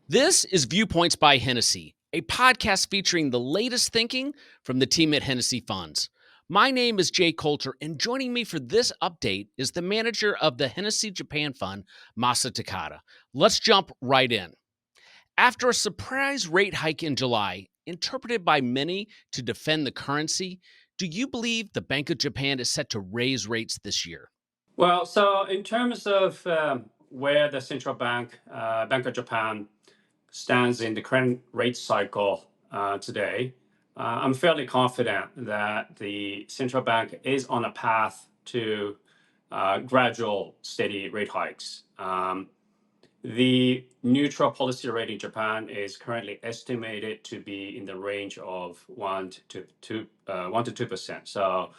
This is Viewpoints by Hennessy, a podcast featuring the latest thinking from the team at Hennessy Funds. My name is Jay Coulter, and joining me for this update is the manager of the Hennessy Japan Fund, Masa Takeda. Let's jump right in. After a surprise rate hike in July, interpreted by many to defend the currency, do you believe the Bank of Japan is set to raise rates this year? Well, so in terms of where the central bank, Bank of Japan, stands in the current rate cycle today, I'm fairly confident that the central bank is on a path to gradual, steady rate hikes. The neutral policy rate in Japan is currently estimated to be in the range of 1 to 2%. So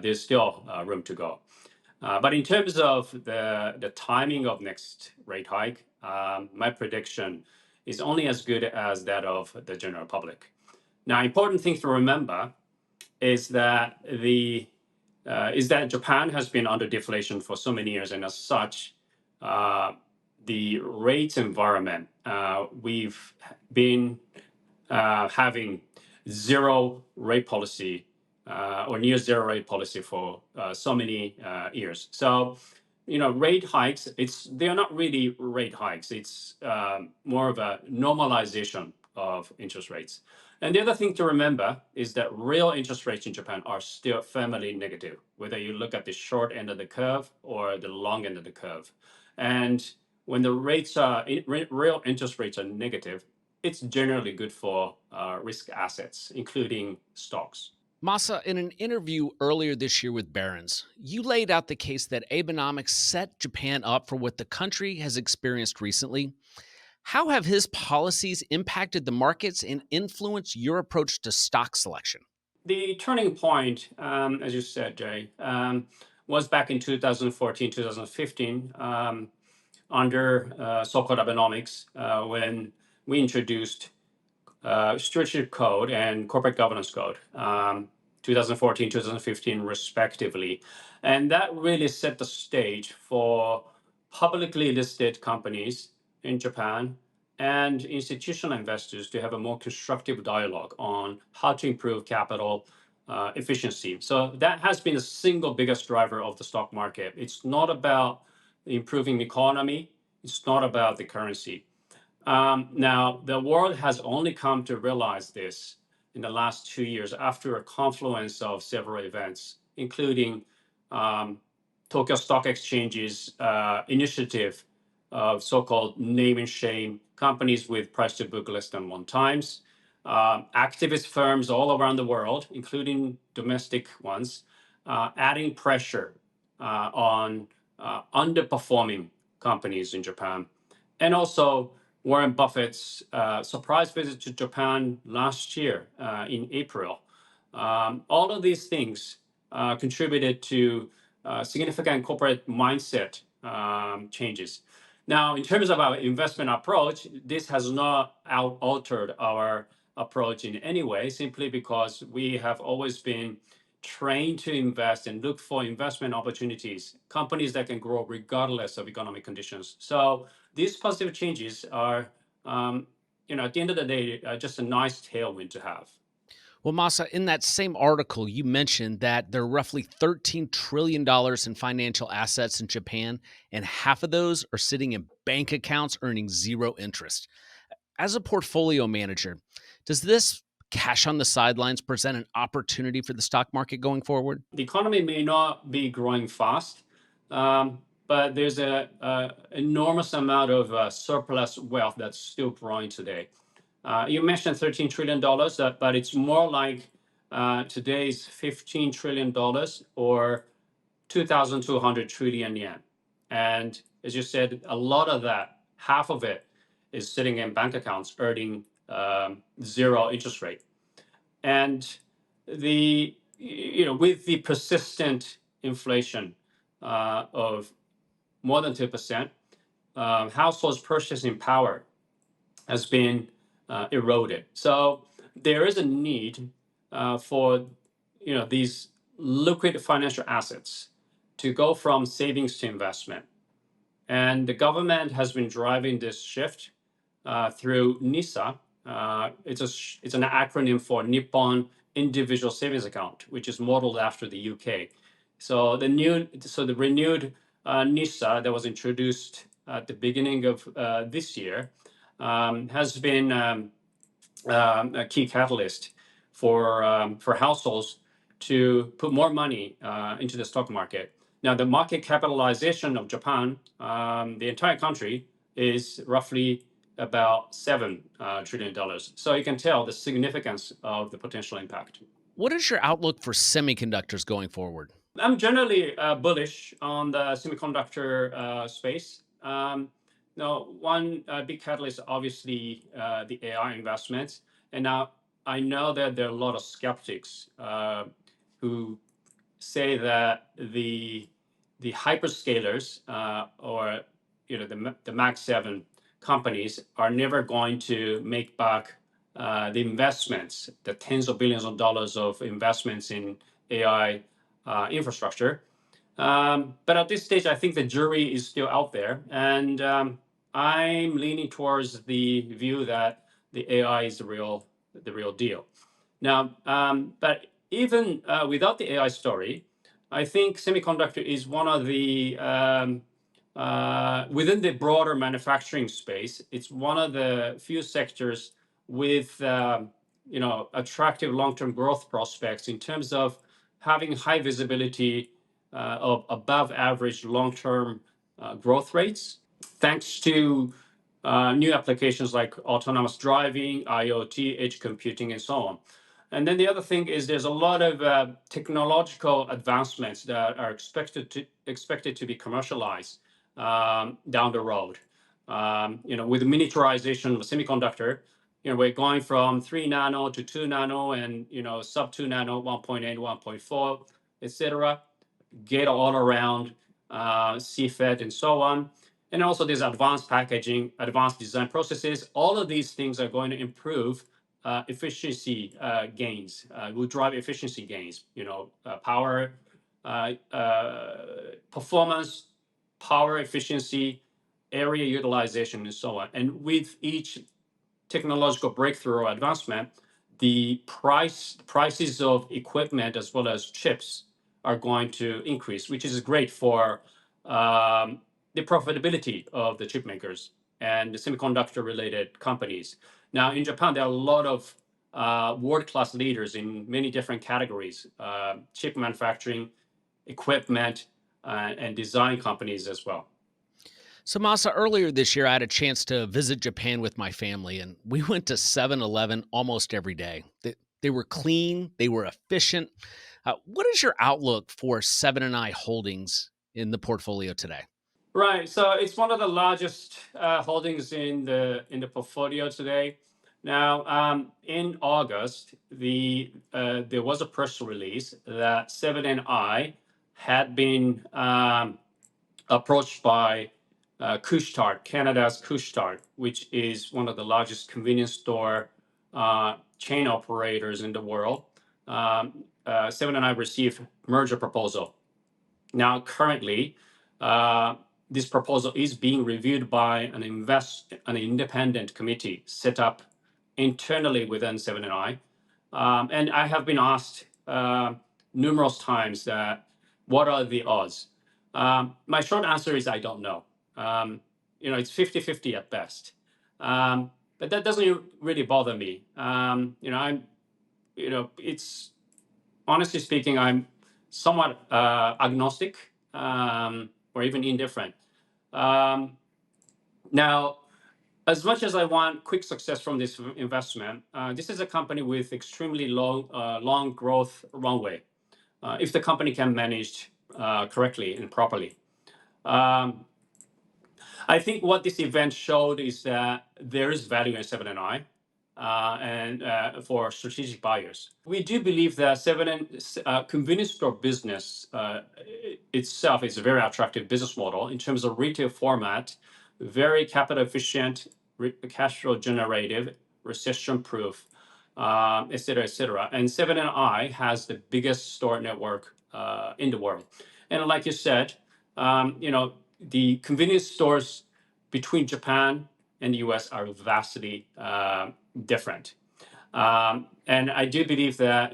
there's still room to go. But in terms of the timing of next rate hike, my prediction is only as good as that of the general public. Now, important thing to remember is that Japan has been under deflation for so many years, and as such, the rate environment we've been having zero rate policy or near zero rate policy for so many years. So, rate hikes, they're not really rate hikes. It's more of a normalization of interest rates. And the other thing to remember is that real interest rates in Japan are still firmly negative, whether you look at the short end of the curve or the long end of the curve. And when the real interest rates are negative, it's generally good for risk assets, including stocks. Masa, in an interview earlier this year with Barron's, you laid out the case that Abenomics set Japan up for what the country has experienced recently. How have his policies impacted the markets and influenced your approach to stock selection? The turning point, as you said, Jay, was back in 2014, 2015, under so-called Abenomics, when we introduced stewardship code and corporate governance code, 2014, 2015, respectively. And that really set the stage for publicly listed companies in Japan and institutional investors to have a more constructive dialogue on how to improve capital efficiency. So that has been the single biggest driver of the stock market. It's not about improving the economy. It's not about the currency. Now, the world has only come to realize this in the last 2 years after a confluence of several events, including Tokyo Stock Exchange's initiative of so-called name and shame companies with price to book less than 1 times, activist firms all around the world, including domestic ones, adding pressure on underperforming companies in Japan, and also Warren Buffett's surprise visit to Japan last year in April. All of these things contributed to significant corporate mindset changes. Now, in terms of our investment approach, this has not altered our approach in any way, simply because we have always been trained to invest and look for investment opportunities, companies that can grow regardless of economic conditions. So these positive changes are, at the end of the day, just a nice tailwind to have. Well, Masa, in that same article, you mentioned that there are roughly $13 trillion in financial assets in Japan, and half of those are sitting in bank accounts earning zero interest. As a portfolio manager, does this cash on the sidelines present an opportunity for the stock market going forward? The economy may not be growing fast, but there's an enormous amount of surplus wealth that's still growing today. You mentioned $13 trillion, but it's more like today's $15 trillion or 2,200 trillion yen. And as you said, a lot of that, half of it, is sitting in bank accounts earning zero interest rate. And with the persistent inflation of more than 2%, households' purchasing power has been eroded. So there is a need for these liquid financial assets to go from savings to investment. And the government has been driving this shift through NISA. It's an acronym for Nippon Individual Savings Account, which is modeled after the UK. So the renewed NISA that was introduced at the beginning of this year has been a key catalyst for households to put more money into the stock market. Now, the market capitalization of Japan, the entire country, is roughly about $7 trillion. So you can tell the significance of the potential impact. What is your outlook for semiconductors going forward? I'm generally bullish on the semiconductor space. Now, one big catalyst, obviously, the AI investments. And now I know that there are a lot of skeptics who say that the hyperscalers or the Max 7 companies are never going to make back the investments, the tens of billions of dollars of investments in AI infrastructure. But at this stage, I think the jury is still out there, and I'm leaning towards the view that the AI is the real deal. Now, but even without the AI story, I think semiconductor is one of the within the broader manufacturing space. It's one of the few sectors with attractive long-term growth prospects in terms of having high visibility of above average long-term growth rates, thanks to new applications like autonomous driving, IoT, edge computing, and so on. And then the other thing is there's a lot of technological advancements that are expected to be commercialized down the road. With the miniaturization of a semiconductor, we're going from 3 nano to 2 nano and sub 2 nano, 1.8, 1.4, etc. Gate all around, CFET, and so on. And also there's advanced packaging, advanced design processes. All of these things are going to improve efficiency gains, will drive efficiency gains, power, performance, power efficiency, area utilization, and so on. And with each technological breakthrough or advancement, the prices of equipment as well as chips are going to increase, which is great for the profitability of the chip makers and the semiconductor related companies. Now, in Japan, there are a lot of world-class leaders in many different categories, chip manufacturing, equipment, and design companies as well. So, Masa, earlier this year, I had a chance to visit Japan with my family, and we went to 7-Eleven almost every day. They were clean, they were efficient. What is your outlook for 7 & I holdings in the portfolio today? Right. So it's one of the largest holdings in the portfolio today. Now, in August, there was a press release that 7 & I had been approached by Couche-Tard, Canada's Couche-Tard, which is one of the largest convenience store chain operators in the world. 7 & I received merger proposal. Now, currently, this proposal is being reviewed by an independent committee set up internally within 7 & I. And I have been asked numerous times that what are the odds? My short answer is I don't know. It's 50-50 at best. But that doesn't really bother me. It's honestly speaking, I'm somewhat agnostic or even indifferent. Now, as much as I want quick success from this investment, this is a company with extremely long growth runway, if the company can manage correctly and properly. I think what this event showed is that there is value in 7 & I and for strategic buyers. We do believe that convenience store business itself is a very attractive business model in terms of retail format, very capital efficient, cash flow generative, recession proof. et cetera, et cetera. And Seven and I has the biggest store network in the world. And like you said, the convenience stores between Japan and the US are vastly different. And I do believe that,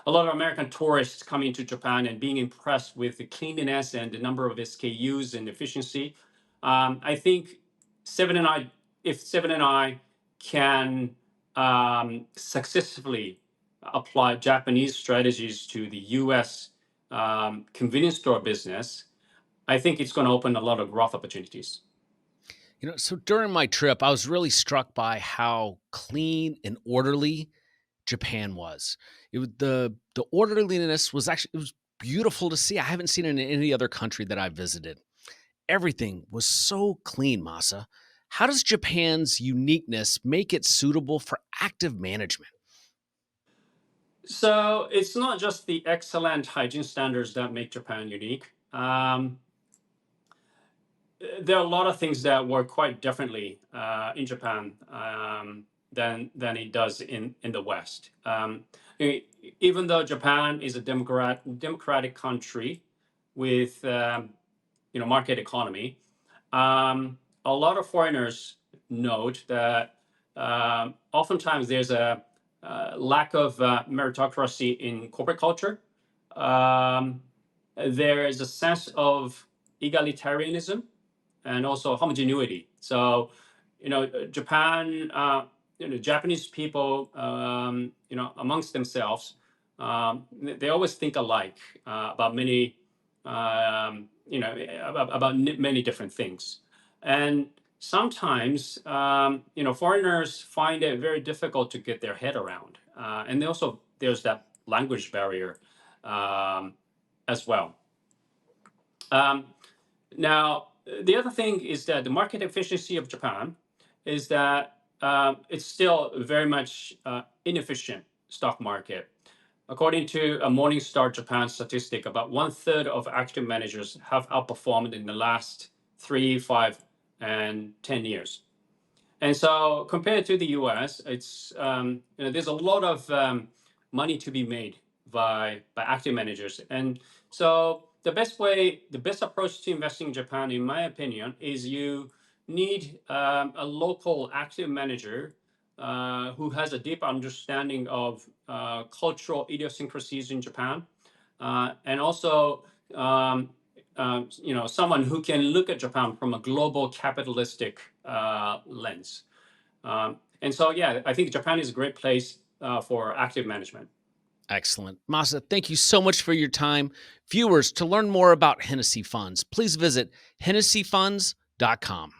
a lot of American tourists coming to Japan and being impressed with the cleanliness and the number of SKUs and efficiency. I think Seven and I, if Seven and I can successfully apply Japanese strategies to the US convenience store business, I think it's going to open a lot of growth opportunities. So during my trip, I was really struck by how clean and orderly Japan was. The orderliness was actually it was beautiful to see. I haven't seen it in any other country that I visited. Everything was so clean, Masa. How does Japan's uniqueness make it suitable for active management? So it's not just the excellent hygiene standards that make Japan unique. There are a lot of things that work quite differently in Japan than it does in the West. Even though Japan is a democratic country with market economy, a lot of foreigners note that oftentimes there's a lack of meritocracy in corporate culture. Um, there is a sense of egalitarianism and also homogeneity. So, Japan, Japanese people, amongst themselves, they always think alike about many, about many different things, and sometimes, foreigners find it very difficult to get their head around, and also there's that language barrier as well. Um, Now, the other thing is that the market efficiency of Japan is that it's still very much inefficient stock market. According to a Morningstar Japan statistic, about one third of active managers have outperformed in the last 3, 5, and 10 years. And so compared to the US, it's there's a lot of money to be made by active managers. And so the best approach to investing in Japan, in my opinion, is you need a local active manager who has a deep understanding of cultural idiosyncrasies in Japan, and also someone who can look at Japan from a global capitalistic lens. And so, yeah, I think Japan is a great place for active management. Excellent. Masa, thank you so much for your time. Viewers, to learn more about Hennessy Funds, please visit hennessyfunds.com.